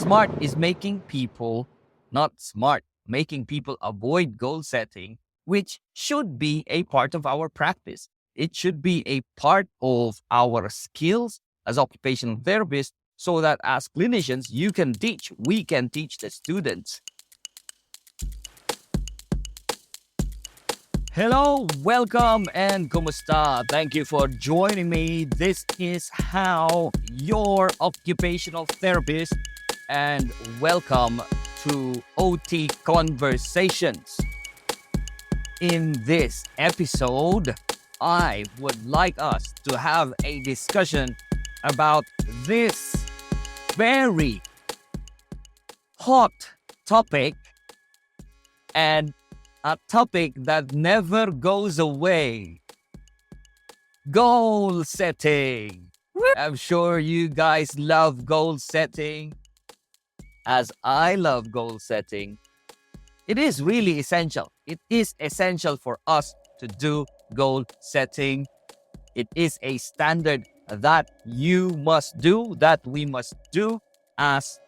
Smart is making people not smart, making people avoid goal setting, which should be a part of our practice. It should be a part of our skills as occupational therapists so that as clinicians, we can teach the students. Hello, welcome, and kumusta? Thank you for joining me. This is How, your occupational therapist, and welcome to OT Conversations. In this episode, I would like us to have a discussion about this very hot topic, and a topic that never goes away. Goal setting. I'm sure you guys love goal setting, as I love goal setting. It is really essential. It is essential for us to do goal setting. It is a standard that you must do, that we must do as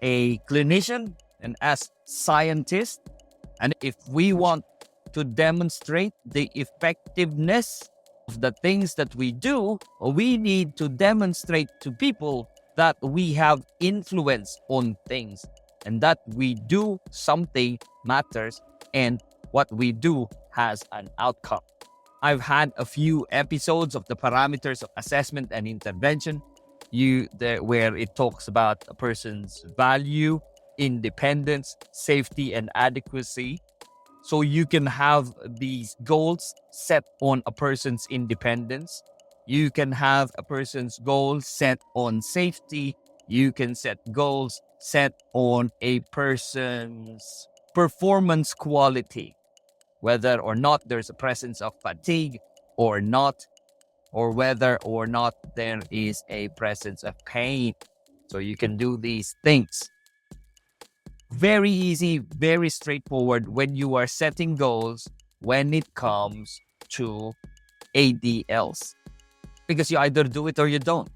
a clinician and as scientists. And if we want to demonstrate the effectiveness of the things that we do, we need to demonstrate to people that we have influence on things and that we do something matters and what we do has an outcome. I've had a few episodes of the parameters of assessment and intervention where it talks about a person's value, independence, safety, and adequacy. So you can have these goals set on a person's independence. You can have a person's goals set on safety. You can set goals set on a person's performance quality, whether or not there's a presence of fatigue or not, or whether or not there is a presence of pain. So you can do these things. Very easy, very straightforward when you are setting goals when it comes to ADLs. Because you either do it or you don't.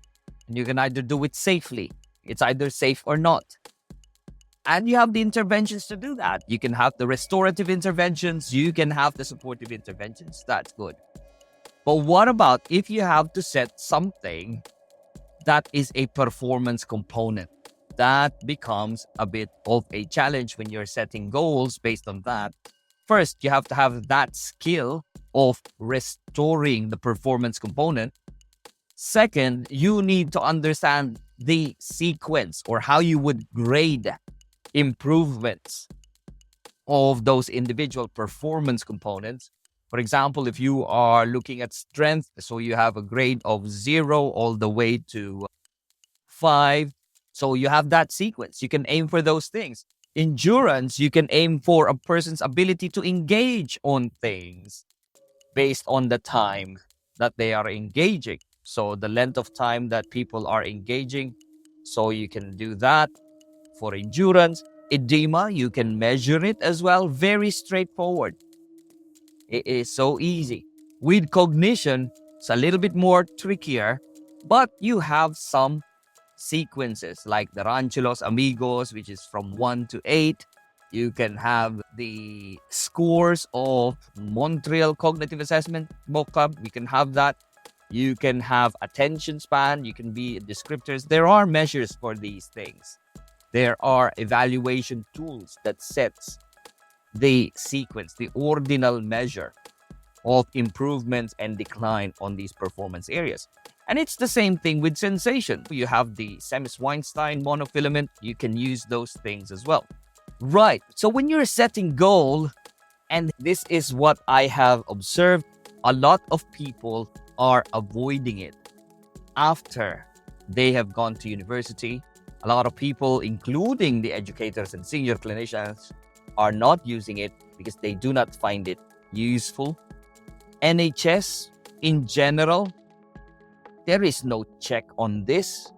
And you can either do it safely. It's either safe or not. And you have the interventions to do that. You can have the restorative interventions. You can have the supportive interventions. That's good. But what about if you have to set something that is a performance component? That becomes a bit of a challenge when you're setting goals based on that. First, you have to have that skill of restoring the performance component. Second, you need to understand the sequence or how you would grade improvements of those individual performance components. For example, if you are looking at strength, so you have a grade of 0 all the way to 5. So you have that sequence. You can aim for those things. Endurance, you can aim for a person's ability to engage on things based on the time that they are engaging. So the length of time that people are engaging. So you can do that for endurance. Edema, you can measure it as well. Very straightforward. It is so easy. With cognition, it's a little bit more trickier, but you have some sequences like the Rancho Amigos, which is from 1 to 8. You can have the scores of Montreal Cognitive Assessment, MOCAB. We can have that. You can have attention span. You can be descriptors. There are measures for these things. There are evaluation tools that sets the sequence, the ordinal measure of improvements and decline on these performance areas. And it's the same thing with sensation. You have the Semmes-Weinstein monofilament. You can use those things as well. Right. So when you're setting goal, and this is what I have observed, a lot of people are avoiding it after they have gone to university. A lot of people, including the educators and senior clinicians, are not using it because they do not find it useful. NHS in general, there is no check on this.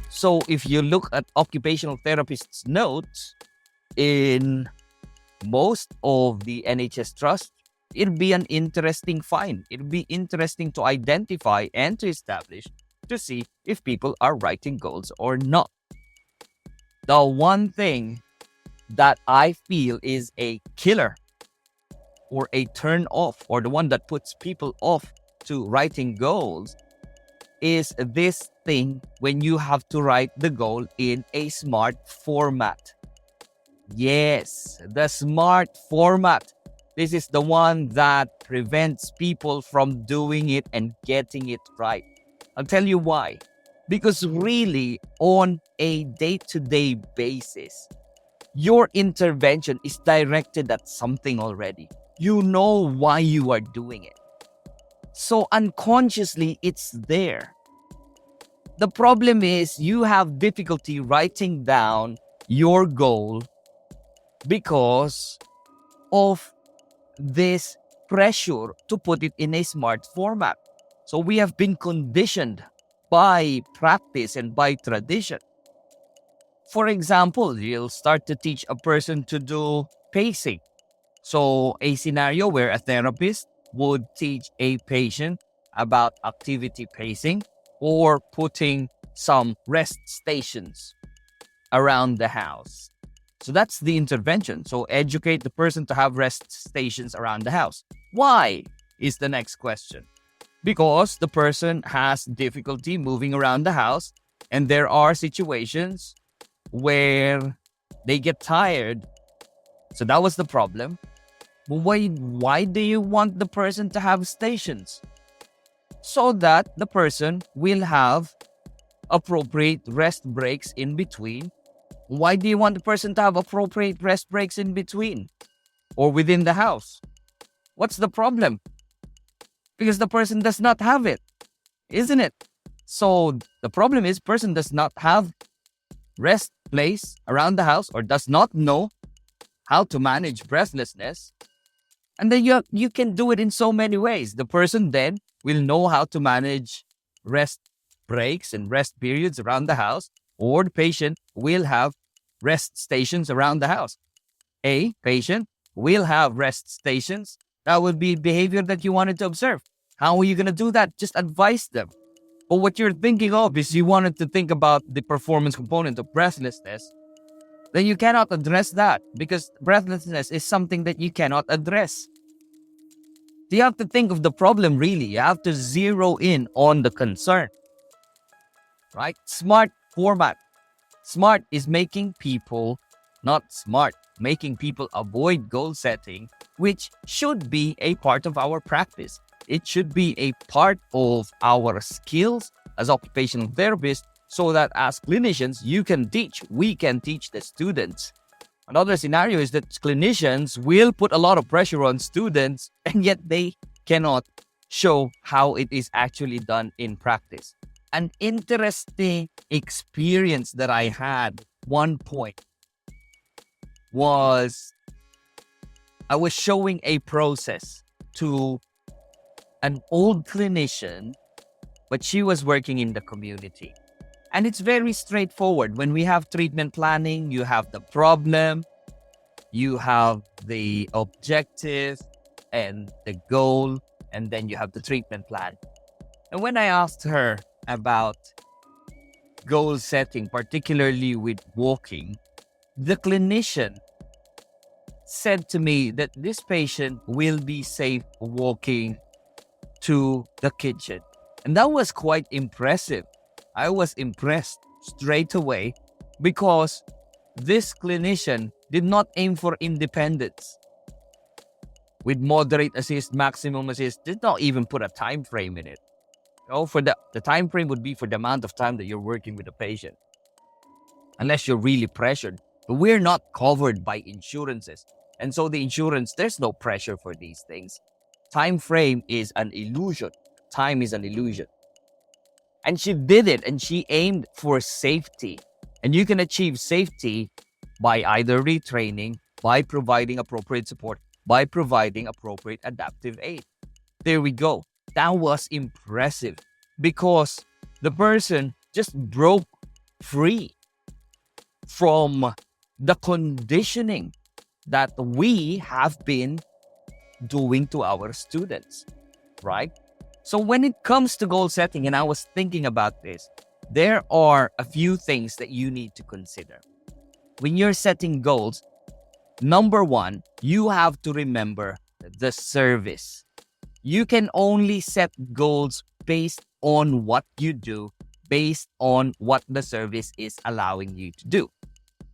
So if you look at occupational therapists' notes in most of the NHS trusts, it'd be an interesting find. It'd be interesting to identify and to establish to see if people are writing goals or not. The one thing that I feel is a killer or a turn off, or the one that puts people off to writing goals, is this thing when you have to write the goal in a smart format. Yes, the smart format. This is the one that prevents people from doing it and getting it right. I'll tell you why. Because really, on a day-to-day basis, your intervention is directed at something already. You know why you are doing it. So unconsciously, it's there. The problem is you have difficulty writing down your goal because of this pressure to put it in a smart format. So we have been conditioned by practice and by tradition. For example, you'll start to teach a person to do pacing. So a scenario where a therapist would teach a patient about activity pacing or putting some rest stations around the house. So that's the intervention. So educate the person to have rest stations around the house. Why is the next question? Because the person has difficulty moving around the house, and there are situations where they get tired. So that was the problem. But why do you want the person to have stations? So that the person will have appropriate rest breaks in between. Why do you want the person to have appropriate rest breaks in between or within the house? What's the problem? Because the person does not have it, isn't it? So the problem is person does not have rest place around the house or does not know how to manage breathlessness. And then you can do it in so many ways. The person then will know how to manage rest breaks and rest periods around the house, or the patient will have rest stations around the house. A patient will have rest stations. That would be behavior that you wanted to observe. How are you going to do that? Just advise them. But what you're thinking of is you wanted to think about the performance component of breathlessness. Then you cannot address that because breathlessness is something that you cannot address. You have to think of the problem really. You have to zero in on the concern. Right? Smart format. Smart is making people not smart, making people avoid goal setting, which should be a part of our practice. It should be a part of our skills as occupational therapists so that as clinicians, we can teach the students. Another scenario is that clinicians will put a lot of pressure on students and yet they cannot show how it is actually done in practice. An interesting experience that I had one point was I was showing a process to an old clinician, but she was working in the community. And it's very straightforward. When we have treatment planning, you have the problem, you have the objective and the goal, and then you have the treatment plan. And when I asked her about goal setting, particularly with walking, the clinician said to me that this patient will be safe walking to the kitchen. And that was quite impressive. I was impressed straight away because this clinician did not aim for independence. With moderate assist, maximum assist, did not even put a time frame in it. For the time frame would be for the amount of time that you're working with the patient. Unless you're really pressured. But we're not covered by insurances. And so the insurance, there's no pressure for these things. Time frame is an illusion. Time is an illusion. And she did it and she aimed for safety. And you can achieve safety by either retraining, by providing appropriate support, by providing appropriate adaptive aid. There we go. That was impressive because the person just broke free from the conditioning that we have been doing to our students, right? So when it comes to goal setting, and I was thinking about this, there are a few things that you need to consider. when you're setting goals, number one, you have to remember the service. You can only set goals based on what you do, based on what the service is allowing you to do.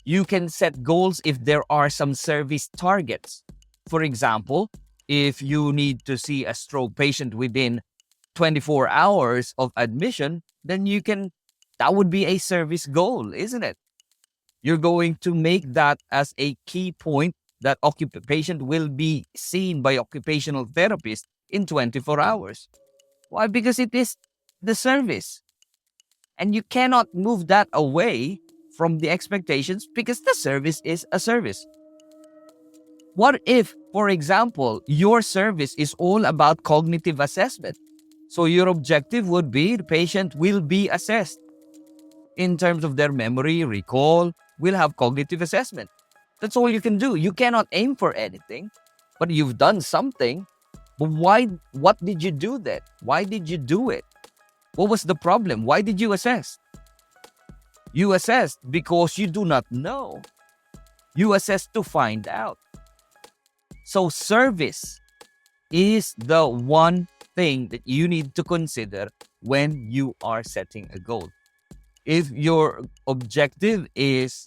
You can set goals if there are some service targets. For example, if you need to see a stroke patient within 24 hours of admission, then that would be a service goal, isn't it? You're going to make that as a key point that patient will be seen by occupational therapist in 24 hours. Why? Because it is the service. And you cannot move that away from the expectations because the service is a service. What if, for example, your service is all about cognitive assessment? So your objective would be the patient will be assessed in terms of their memory, recall, will have cognitive assessment. That's all you can do. You cannot aim for anything, but you've done something. But why? What did you do then? Why did you do it? What was the problem? Why did you assess? You assessed because you do not know. You assess to find out. So service is the one thing that you need to consider when you are setting a goal. If your objective is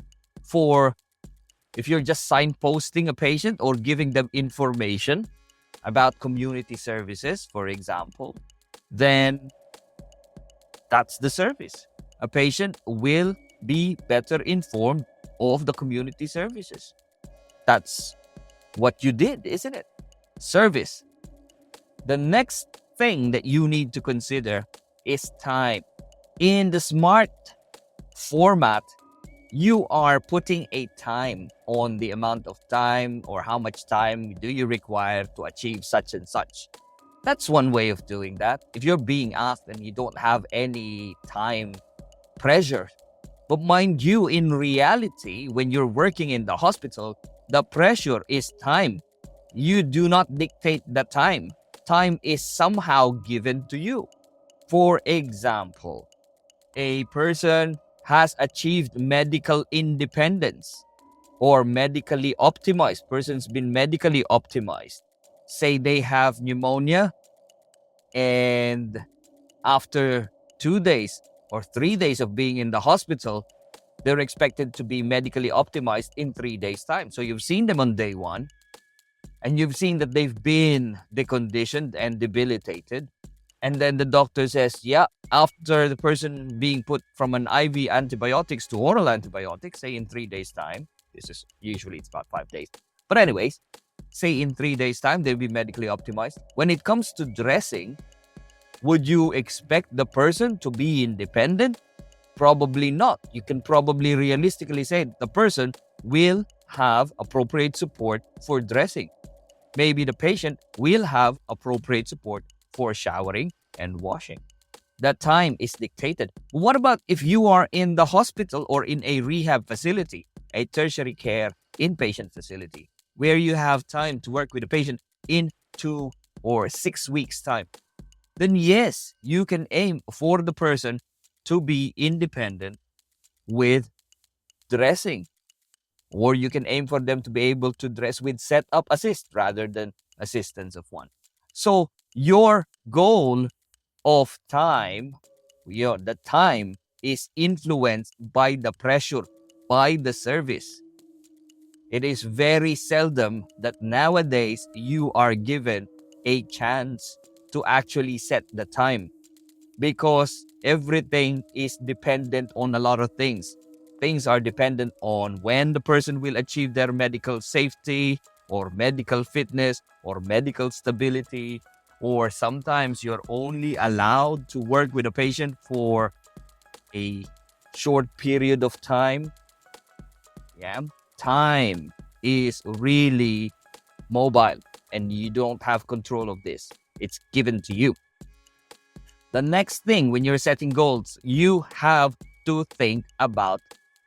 if you're just signposting a patient or giving them information about community services, for example, then that's the service. A patient will be better informed of the community services. That's what you did, isn't it? Service. The next thing that you need to consider is time. In the SMART format, you are putting a time on the amount of time or how much time do you require to achieve such and such. That's one way of doing that. If you're being asked and you don't have any time pressure. But mind you, in reality, when you're working in the hospital, the pressure is time. You do not dictate the time. Time is somehow given to you. For example, a person has achieved medical independence or medically optimized. Person's been medically optimized. Say they have pneumonia and after 2 days or 3 days of being in the hospital, they're expected to be medically optimized in 3 days' time. So you've seen them on day one and you've seen that they've been deconditioned and debilitated. And then the doctor says, yeah, after the person being put from an IV antibiotics to oral antibiotics, say in 3 days' time, it's about 5 days. But anyways, say in 3 days' time, they'll be medically optimized. When it comes to dressing, would you expect the person to be independent? Probably not. You can probably realistically say the person will have appropriate support for dressing. Maybe the patient will have appropriate support for showering and washing. That time is dictated. What about if you are in the hospital or in a rehab facility, a tertiary care inpatient facility, where you have time to work with a patient in 2 or 6 weeks' time? Then yes, you can aim for the person to be independent with dressing. Or you can aim for them to be able to dress with setup assist rather than assistance of one. So your goal of time, the time is influenced by the pressure, by the service. It is very seldom that nowadays you are given a chance to actually set the time because everything is dependent on a lot of things. Things are dependent on when the person will achieve their medical safety or medical fitness or medical stability, or sometimes you're only allowed to work with a patient for a short period of time. Yeah, time is really mobile and you don't have control of this. It's given to you. The next thing when you're setting goals, you have to think about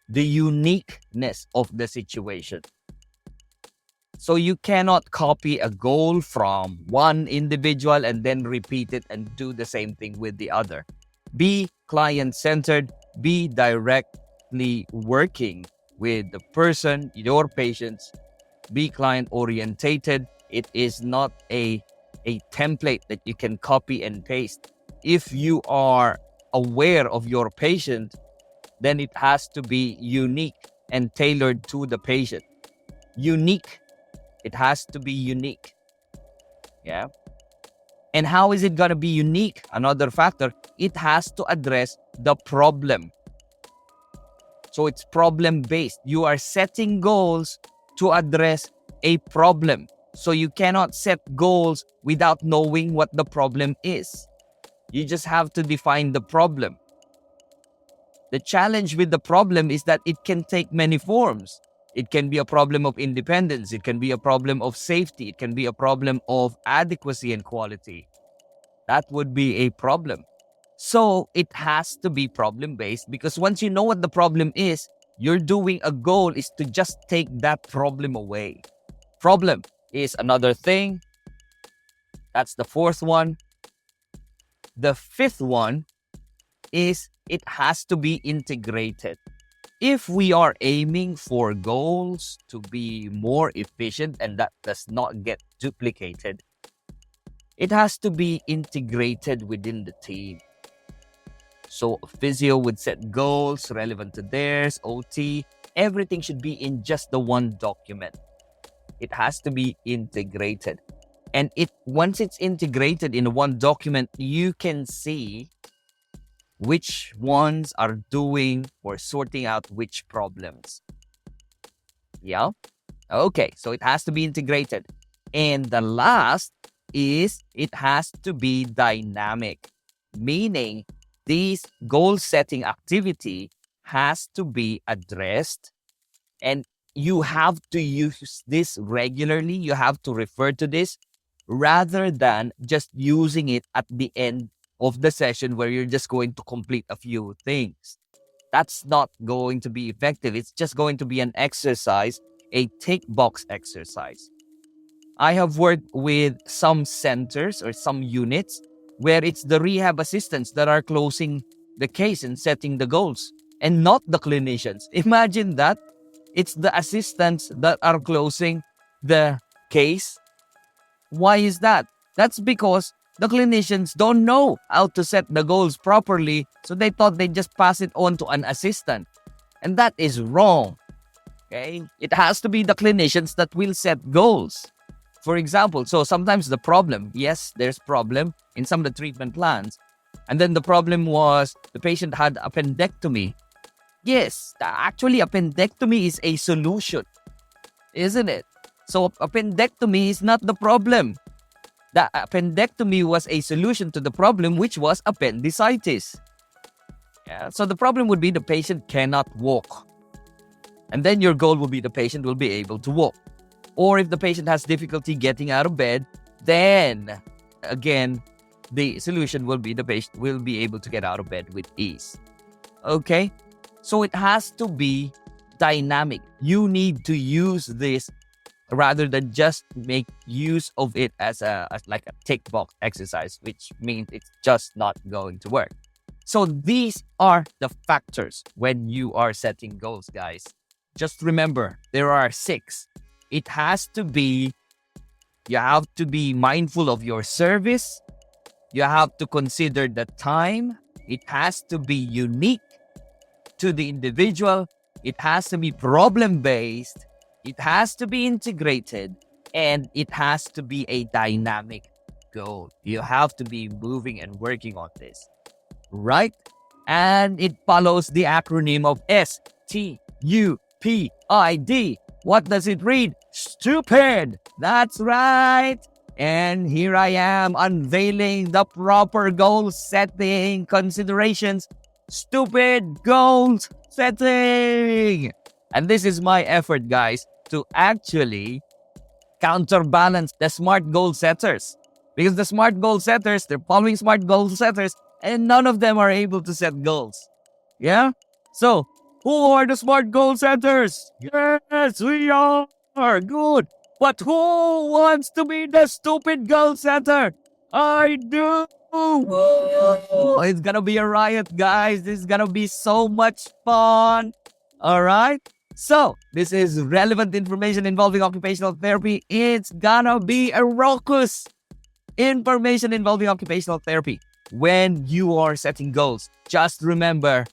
the uniqueness of the situation. So you cannot copy a goal from one individual and then repeat it and do the same thing with the other. Be client-centered, be directly working with the person, your patients. Be client orientated. It is not a template that you can copy and paste. If you are aware of your patient, then it has to be unique and tailored to the patient. Unique. It has to be unique. Yeah. And how is it going to be unique? Another factor, it has to address the problem. So it's problem based. You are setting goals to address a problem. So you cannot set goals without knowing what the problem is. You just have to define the problem. The challenge with the problem is that it can take many forms. It can be a problem of independence. It can be a problem of safety. It can be a problem of adequacy and quality. That would be a problem. So it has to be problem-based, because once you know what the problem is, you're doing a goal is to just take that problem away. Problem is another thing. That's the fourth one. The fifth one is it has to be integrated. If we are aiming for goals to be more efficient and that does not get duplicated, it has to be integrated within the team. So physio would set goals relevant to theirs, OT, everything should be in just the one document. It has to be integrated. And once it's integrated in one document, you can see which ones are doing or sorting out which problems. Yeah? Okay, so it has to be integrated. And the last is it has to be dynamic, meaning this goal-setting activity has to be addressed, and you have to use this regularly. You have to refer to this rather than just using it at the end of the session where you're just going to complete a few things. That's not going to be effective. It's just going to be an exercise, a tick box exercise. I have worked with some centers or some units where it's the rehab assistants that are closing the case and setting the goals, and not the clinicians. Imagine that. It's the assistants that are closing the case. Why is that? That's because the clinicians don't know how to set the goals properly, so they thought they'd just pass it on to an assistant. And that is wrong. Okay? It has to be the clinicians that will set goals. For example, so sometimes the problem, yes, there's problem in some of the treatment plans. And then the problem was the patient had appendectomy. Yes, actually appendectomy is a solution, isn't it? So appendectomy is not the problem. The appendectomy was a solution to the problem, which was appendicitis. Yeah, so the problem would be the patient cannot walk. And then your goal will be the patient will be able to walk. Or if the patient has difficulty getting out of bed, then again, the solution will be the patient will be able to get out of bed with ease. Okay? So it has to be dynamic. You need to use this rather than just make use of it as like a tick box exercise, which means it's just not going to work. So these are the factors when you are setting goals, guys. Just remember, there are 6. It has to be, you have to be mindful of your service. You have to consider the time. It has to be unique to the individual. It has to be problem-based. It has to be integrated. And it has to be a dynamic goal. You have to be moving and working on this. Right? And it follows the acronym of STUPID. What does it read? Stupid! That's right! And here I am unveiling the proper goal setting considerations. Stupid goal setting! And this is my effort, guys, to actually counterbalance the smart goal setters. Because the smart goal setters, they're following smart goal setters, and none of them are able to set goals. Yeah? So, who are the smart goal setters? Yes, we are. Good. But who wants to be the stupid goal setter? I do. Woo. It's gonna be a riot, guys. This is gonna be so much fun. All right? So, this is relevant information involving occupational therapy. It's gonna be a raucous information involving occupational therapy. When you are setting goals, just remember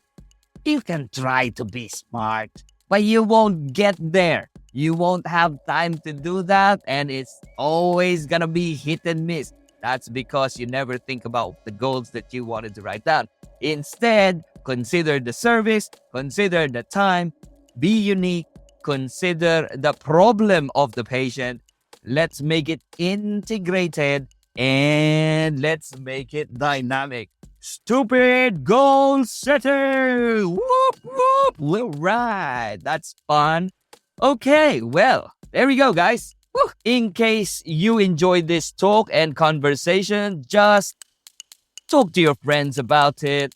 you can try to be smart, but you won't get there. You won't have time to do that, and it's always gonna be hit and miss. That's because you never think about the goals that you wanted to write down. Instead, consider the service, consider the time, be unique, consider the problem of the patient. Let's make it integrated and let's make it dynamic. Stupid goal setter! Whoop, whoop! All right, that's fun. Okay, well, there we go, guys. Woo. In case you enjoyed this talk and conversation, just talk to your friends about it.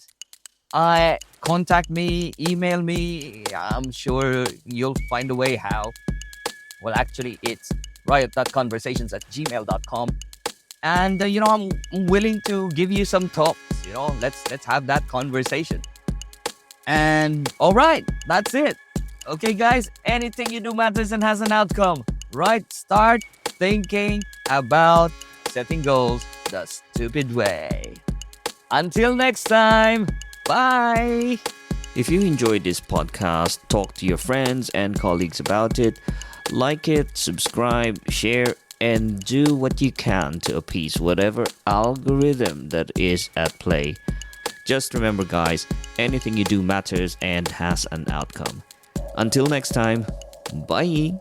Contact me, email me. I'm sure you'll find a way how. Well, actually, it's riot.conversations@gmail.com. And I'm willing to give you some talks. Let's have that conversation. And all right, that's it. Okay, guys, anything you do matters and has an outcome. Right? Start thinking about setting goals the stupid way. Until next time, bye. If you enjoyed this podcast, talk to your friends and colleagues about it. Like it, subscribe, share, and do what you can to appease whatever algorithm that is at play. Just remember, guys, anything you do matters and has an outcome. Until next time, bye.